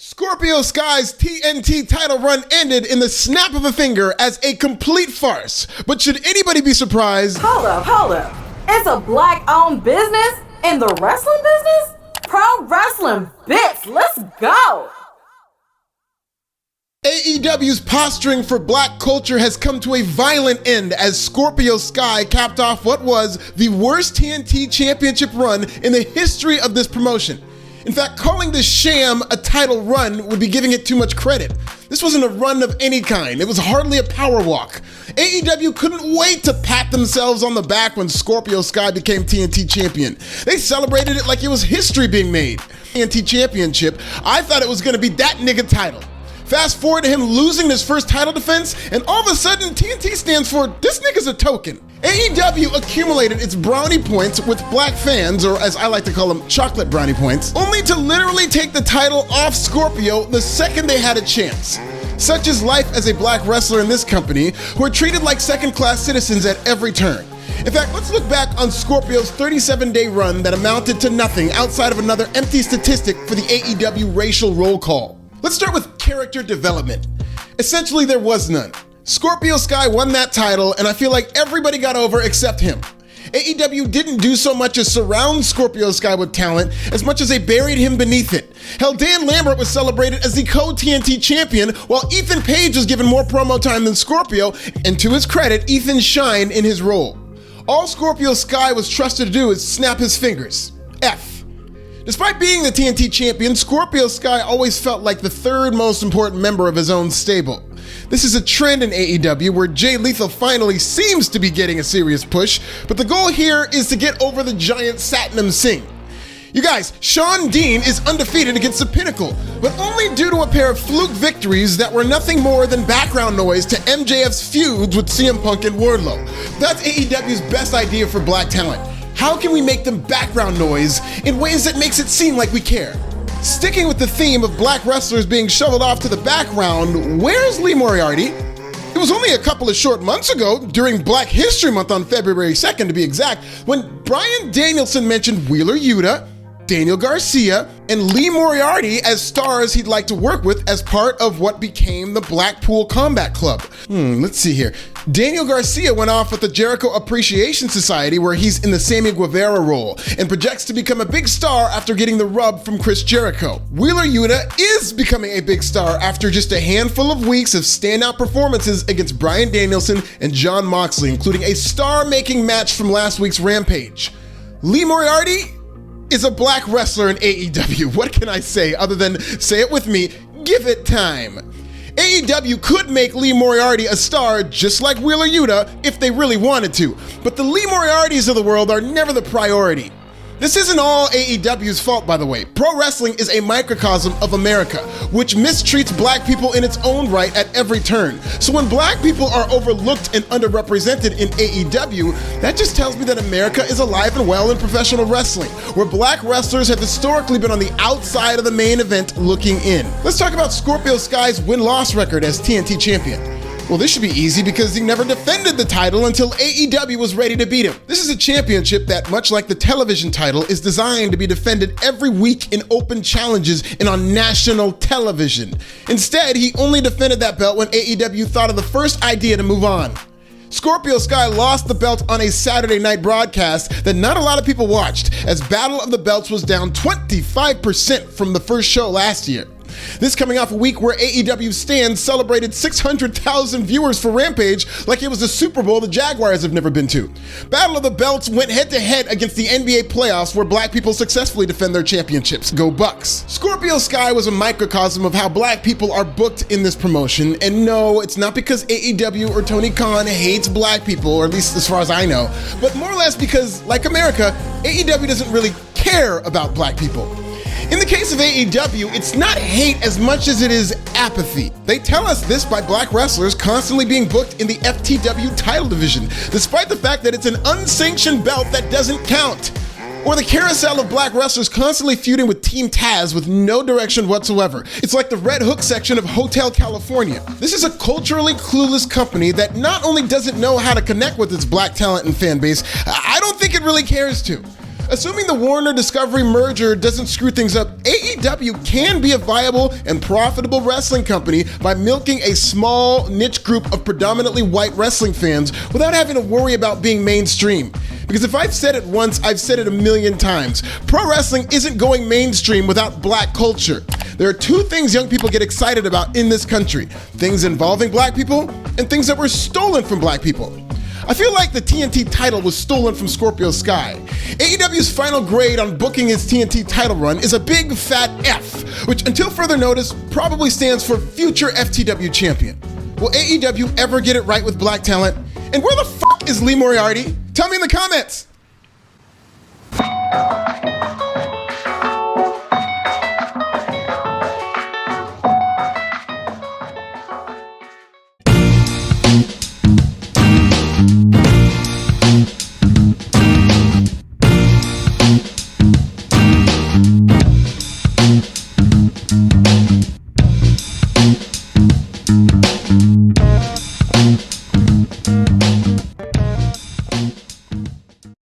Scorpio Sky's TNT title run ended in the snap of a finger as a complete farce. But should anybody be surprised? Hold up. It's a black-owned business in the wrestling business? Pro wrestling bits, let's go! AEW's posturing for black culture has come to a violent end as Scorpio Sky capped off what was the worst TNT Championship run in the history of this promotion. In fact, calling this sham a title run would be giving it too much credit. This wasn't a run of any kind. It was hardly a power walk. AEW couldn't wait to pat themselves on the back when Scorpio Sky became TNT champion. They celebrated it like it was history being made. TNT Championship, I thought it was gonna be that nigga title. Fast forward to him losing his first title defense, and all of a sudden, TNT stands for, this nigga's a token. AEW accumulated its brownie points with black fans, or as I like to call them, chocolate brownie points, only to literally take the title off Scorpio the second they had a chance. Such is life as a black wrestler in this company, who are treated like second-class citizens at every turn. In fact, let's look back on Scorpio's 37-day run that amounted to nothing outside of another empty statistic for the AEW racial roll call. Let's start with character development. Essentially, there was none. Scorpio Sky won that title, and I feel like everybody got over except him. AEW didn't do so much as surround Scorpio Sky with talent as much as they buried him beneath it. Hell, Dan Lambert was celebrated as the co-TNT champion, while Ethan Page was given more promo time than Scorpio, and to his credit, Ethan shined in his role. All Scorpio Sky was trusted to do is snap his fingers. F. Despite being the TNT champion, Scorpio Sky always felt like the third most important member of his own stable. This is a trend in AEW where Jay Lethal finally seems to be getting a serious push, but the goal here is to get over the giant Satnam Singh. You guys, Sean Dean is undefeated against the Pinnacle, but only due to a pair of fluke victories that were nothing more than background noise to MJF's feuds with CM Punk and Wardlow. That's AEW's best idea for black talent. How can we make them background noise in ways that makes it seem like we care? Sticking with the theme of black wrestlers being shoveled off to the background, where's Lee Moriarty? It was only a couple of short months ago, during Black History Month on February 2nd to be exact, when Bryan Danielson mentioned Wheeler Yuta, Daniel Garcia, and Lee Moriarty as stars he'd like to work with as part of what became the Blackpool Combat Club. Let's see here. Daniel Garcia went off with the Jericho Appreciation Society, where he's in the Sammy Guevara role and projects to become a big star after getting the rub from Chris Jericho. Wheeler Yuta is becoming a big star after just a handful of weeks of standout performances against Bryan Danielson and Jon Moxley, including a star-making match from last week's Rampage. Lee Moriarty is a black wrestler in AEW. What can I say other than say it with me, give it time. AEW could make Lee Moriarty a star just like Wheeler Yuta if they really wanted to, but the Lee Moriartys of the world are never the priority. This isn't all AEW's fault, by the way. Pro wrestling is a microcosm of America, which mistreats black people in its own right at every turn. So when black people are overlooked and underrepresented in AEW, that just tells me that America is alive and well in professional wrestling, where black wrestlers have historically been on the outside of the main event looking in. Let's talk about Scorpio Sky's win-loss record as TNT champion. Well, this should be easy because he never defended the title until AEW was ready to beat him. This is a championship that, much like the television title, is designed to be defended every week in open challenges and on national television. Instead, he only defended that belt when AEW thought of the first idea to move on. Scorpio Sky lost the belt on a Saturday night broadcast that not a lot of people watched, as Battle of the Belts was down 25% from the first show last year. This coming off a week where AEW stands celebrated 600,000 viewers for Rampage like it was a Super Bowl the Jaguars have never been to. Battle of the Belts went head-to-head against the NBA playoffs where black people successfully defend their championships. Go Bucks. Scorpio Sky was a microcosm of how black people are booked in this promotion, and no, it's not because AEW or Tony Khan hates black people, or at least as far as I know, but more or less because, like America, AEW doesn't really care about black people. In the case of AEW, it's not hate as much as it is apathy. They tell us this by black wrestlers constantly being booked in the FTW title division, despite the fact that it's an unsanctioned belt that doesn't count. Or the carousel of black wrestlers constantly feuding with Team Taz with no direction whatsoever. It's like the Red Hook section of Hotel California. This is a culturally clueless company that not only doesn't know how to connect with its black talent and fan base, I don't think it really cares to. Assuming the Warner-Discovery merger doesn't screw things up, AEW can be a viable and profitable wrestling company by milking a small niche group of predominantly white wrestling fans without having to worry about being mainstream. Because if I've said it once, I've said it a million times. Pro wrestling isn't going mainstream without black culture. There are two things young people get excited about in this country: things involving black people and things that were stolen from black people. I feel like the TNT title was stolen from Scorpio Sky. AEW's final grade on booking its TNT title run is a big fat F, which until further notice probably stands for future FTW champion. Will AEW ever get it right with black talent? And where the fuck is Lee Moriarty? Tell me in the comments.